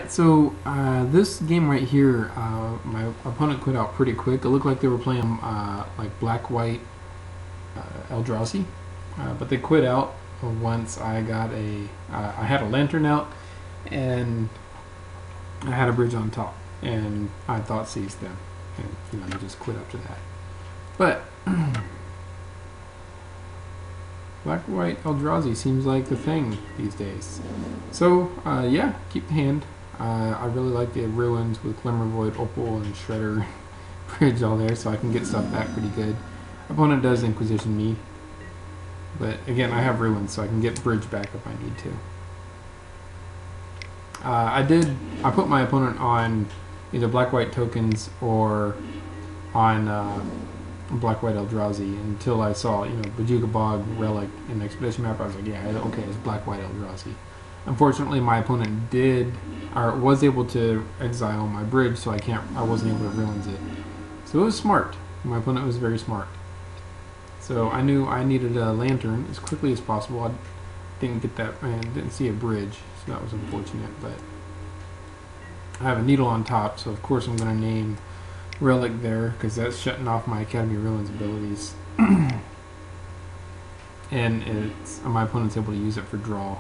Alright, so this game right here, my opponent quit out pretty quick. It looked like they were playing like black-white Eldrazi, but they quit out once I got I had a lantern out, and I had a bridge on top, and I thought seized them, and they just quit after that. But black-white Eldrazi seems like the thing these days. So yeah, keep the hand. I really like the ruins with Glimmer Void, Opal, and Shredder bridge all there, so I can get stuff back pretty good. Opponent does Inquisition me, but again, I have ruins, so I can get bridge back if I need to. I put my opponent on either black-white tokens or on black-white Eldrazi until I saw, Bajuga Bog, Relic, and Expedition Map. I was like, yeah, okay, it's black-white Eldrazi. Unfortunately, my opponent was able to exile my bridge, so I wasn't able to ruins it. So it was smart. My opponent was very smart. So I knew I needed a lantern as quickly as possible. I didn't get that, and didn't see a bridge, so that was unfortunate. But I have a needle on top, so of course I'm going to name Relic there, because that's shutting off my Academy Ruins abilities. And my opponent's able to use it for draw.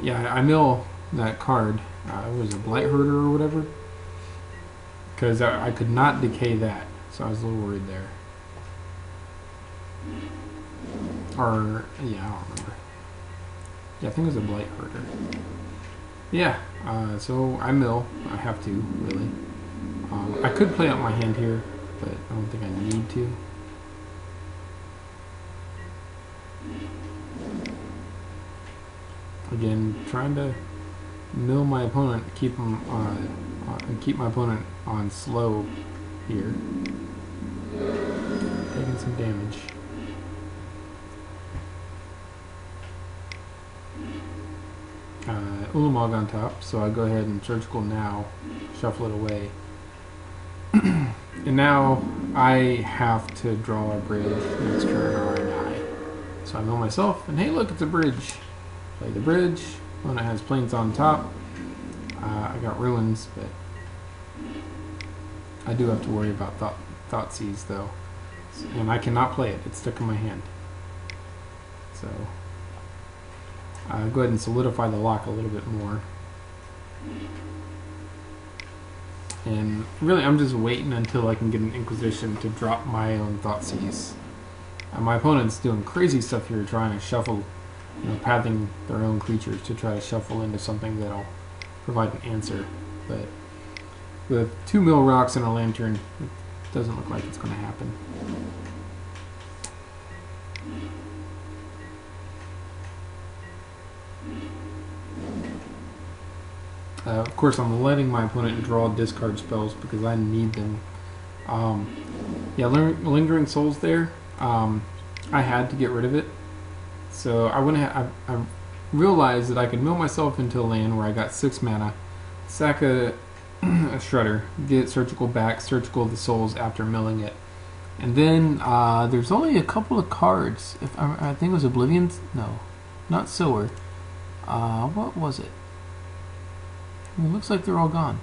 Yeah, I mill that card. It was a Blight Herder or whatever, because I could not decay that, so I was a little worried there. Or, yeah, I don't remember. Yeah, I think it was a Blight Herder. Yeah, so I mill. I have to, really. I could play out my hand here, but I don't think I need to. Again, trying to mill my opponent, keep my opponent on slow here. Taking some damage. Ulamog on top, so I go ahead and surgical now, shuffle it away. And now I have to draw a bridge next turn or I die. So I mill myself, and hey look, it's a bridge. Play the bridge. Opponent has planes on top. I got ruins, but I do have to worry about Thoughtseize though. And I cannot play it, it's stuck in my hand. So go ahead and solidify the lock a little bit more. And really, I'm just waiting until I can get an Inquisition to drop my own Thoughtseize. My opponent's doing crazy stuff here, trying to shuffle, pathing their own creatures to try to shuffle into something that'll provide an answer. But with 2 mill rocks and a lantern, it doesn't look like it's going to happen. Of course, I'm letting my opponent draw discard spells because I need them. Yeah, Lingering Souls there. I had to get rid of it. So I realized that I could mill myself into a land where I got 6 mana, sack a Shredder, get Surgical back, Surgical the souls after milling it. And then there's only a couple of cards. I think it was Oblivion's. No, not Sower. What was it? It looks like they're all gone.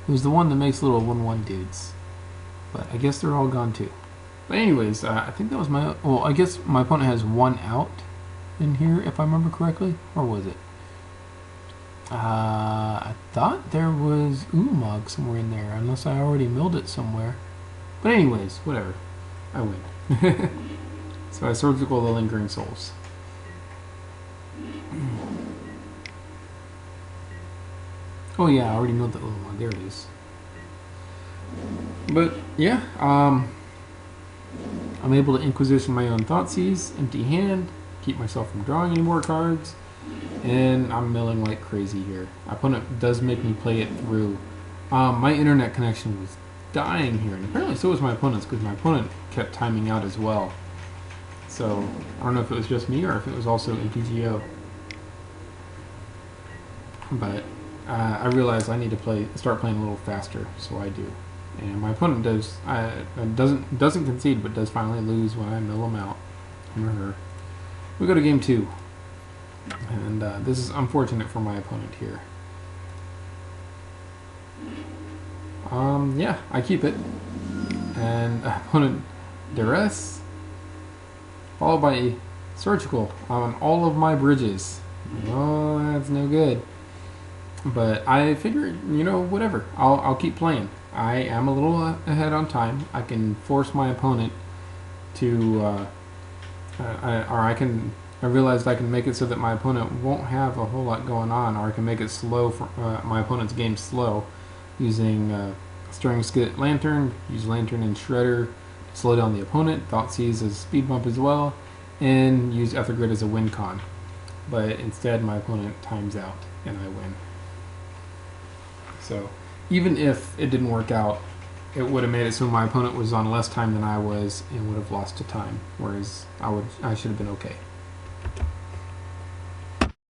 It was the one that makes little 1/1 dudes. But I guess they're all gone too. But anyways, I think that was my... Well, I guess my opponent has 1 out in here, if I remember correctly. Or was it? I thought there was Ulamog somewhere in there, unless I already milled it somewhere. But anyways, whatever. I win. So I surgical the Lingering Souls. Oh yeah, I already milled that little one. There it is. But yeah, I'm able to Inquisition my own Thoughtseize, empty hand, keep myself from drawing any more cards, and I'm milling like crazy here. My opponent does make me play it through. My internet connection was dying here, and apparently so was my opponent's, because my opponent kept timing out as well. So I don't know if it was just me or if it was also MTGO. But I realized I need to start playing a little faster, so I do. And my opponent doesn't concede, but does finally lose when I mill him out. Him or her. We go to game 2. And this is unfortunate for my opponent here. Yeah, I keep it. And opponent duress, followed by surgical on all of my bridges. Oh, that's no good. But I figured, you know, whatever. I'll keep playing. I am a little ahead on time. I can force my opponent to, I realized I can make it so that my opponent won't have a whole lot going on, or I can make it slow for my opponent's game slow using Stirring Skit Lantern, use Lantern and Shredder to slow down the opponent, Thoughtseize as a speed bump as well, and use Ether Grid as a win con. But instead my opponent times out and I win. So even if it didn't work out, it would have made it so my opponent was on less time than I was and would have lost to time, whereas I should have been okay.